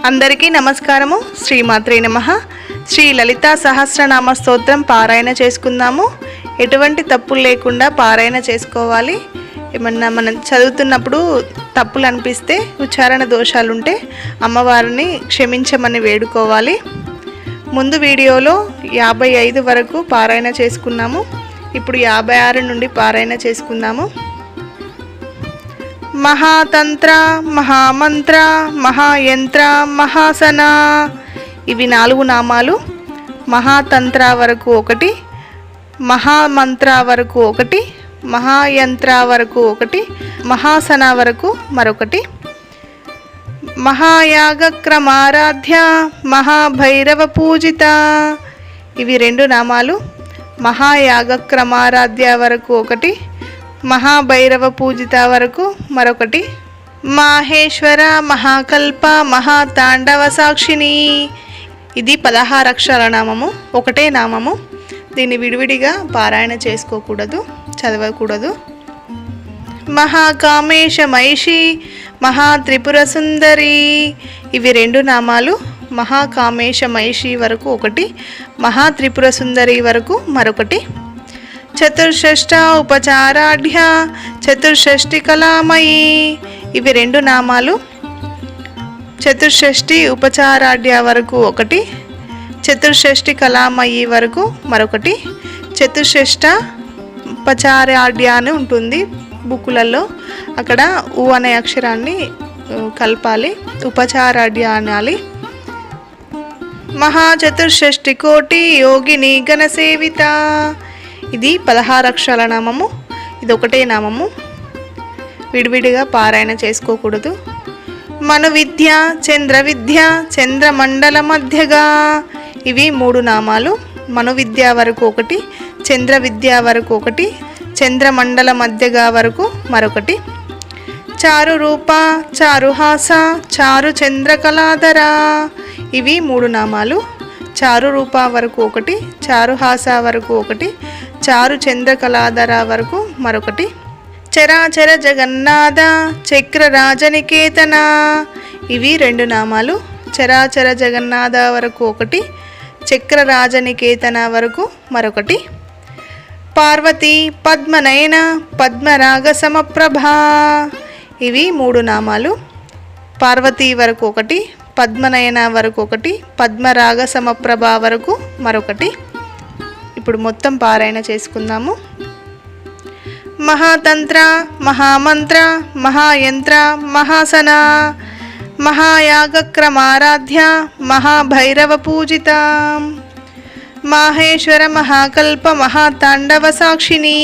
అందరికీ నమస్కారము. శ్రీమాత్రే నమః. శ్రీ లలితా సహస్రనామ స్తోత్రం పారాయణ చేసుకుందాము. ఎటువంటి తప్పులు లేకుండా పారాయణ చేసుకోవాలి. ఏమన్నా మనం చదువుతున్నప్పుడు తప్పులు అనిపిస్తే, ఉచ్చారణ దోషాలు ఉంటే అమ్మవారిని క్షమించమని వేడుకోవాలి. ముందు వీడియోలో 55 వరకు పారాయణ చేసుకున్నాము. ఇప్పుడు 56 నుండి పారాయణ చేసుకుందాము. మహాతంత్ర, మహామంత్ర, మహాయంత్ర, మహాసన, ఇవి 4 నామాలు. మహాతంత్ర వరకు 1, మహామంత్ర వరకు 1, మహాయంత్ర వరకు 1, మహాసన వరకు మరొకటి. మహాయాగక్రమారాధ్య, మహాభైరవ పూజిత, ఇవి 2 నామాలు. మహాయాగక్రమారాధ్య వరకు 1, మహాభైరవ పూజిత వరకు మరొకటి. మాహేశ్వర, మహాకల్ప, మహాతాండవ సాక్షిని, ఇది 16 అక్షరాల నామము, ఒకటే నామము. దీన్ని విడివిడిగా పారాయణ చేసుకోకూడదు, చదవకూడదు. మహాకామేశ మహిషి, మహాత్రిపుర సుందరి, ఇవి 2 నామాలు. మహాకామేశ మహిషి వరకు 1, మహాత్రిపుర సుందరి వరకు మరొకటి. చతుర్షష్ట ఉపచారాఢ్య, చతుర్షష్టి కళామయి, ఇవి 2 నామాలు. చతుర్షష్టి ఉపచారాఢ్య వరకు 1, చతుర్షష్టి కళామయి వరకు మరొకటి. చతుర్షష్ట ఉపచారాఢ్య అని ఉంటుంది బుక్కులలో, అక్కడ ఉ అనే అక్షరాన్ని కలపాలి, ఉపచారాఢ్య అనాలి. మహాచతుర్షష్టి కోటి యోగిని గణసేవిత, ఇది 16 అక్షరాల నామము, ఇది ఒకటే నామము. విడివిడిగా పారాయణ చేసుకోకూడదు. మను విద్య, చంద్ర విద్య, చంద్రమండల మధ్యగా, ఇవి 3 నామాలు. మను విద్య వరకు 1, చంద్ర విద్య వరకు 1, చంద్రమండల మధ్యగా వరకు మరొకటి. చారు రూప, చారుహాస, చారు చంద్రకళాధర, ఇవి 3 నామాలు. చారు రూప వరకు 1, చారుహాస వరకు 1, చారు చంద్రకళాధర వరకు మరొకటి. చరాచర జగన్నాథ, చక్ర రాజనికేతన, ఇవి 2 నామాలు. చరాచర జగన్నాథ వరకు 1, చక్ర రాజనికేతన వరకు మరొకటి. పార్వతి పద్మనయన, పద్మరాగ సమప్రభ, ఇవి 3 నామాలు. పార్వతి వరకు 1, పద్మనయన వరకు 1, పద్మరాగ సమప్రభ వరకు మరొకటి. ఇప్పుడు మొత్తం పారాయణ చేసుకుందాము. మహాతంత్ర, మహామంత్ర, మహాయంత్ర, మహాసన, మహాయాగక్రమారాధ్య, మహాభైరవ పూజిత, మాహేశ్వర, మహాకల్ప, మహాతాండవ సాక్షిని,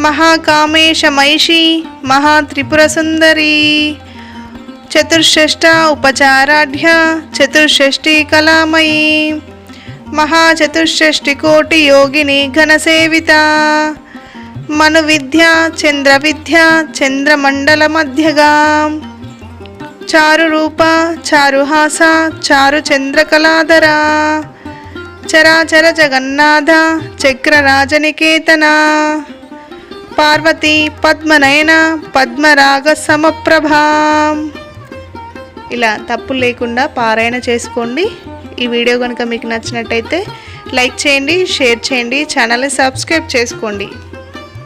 మహాకామేశ మహిషి, మహాత్రిపుర సుందరి, చతుర్షష్ట ఉపచారాఢ్య, చతుర్షష్టి కళామయి, మహాచతుర్షష్టి కోటి యోగిని ఘనసేవిత, మను విద్య, చంద్ర విద్య, చంద్రమండల మధ్యగా, చారు రూప, చారుహాస, చారు చంద్రకళాధర, చరాచర జగన్నాథ, చక్ర రాజనికేతన, పార్వతి పద్మనయన, పద్మరాగ సమప్రభ. ఇలా తప్పులు లేకుండా పారాయణ చేసుకోండి. ఈ వీడియో కనుక మీకు నచ్చినట్టయితే లైక్ చేయండి, షేర్ చేయండి, ఛానల్ని సబ్స్క్రైబ్ చేసుకోండి.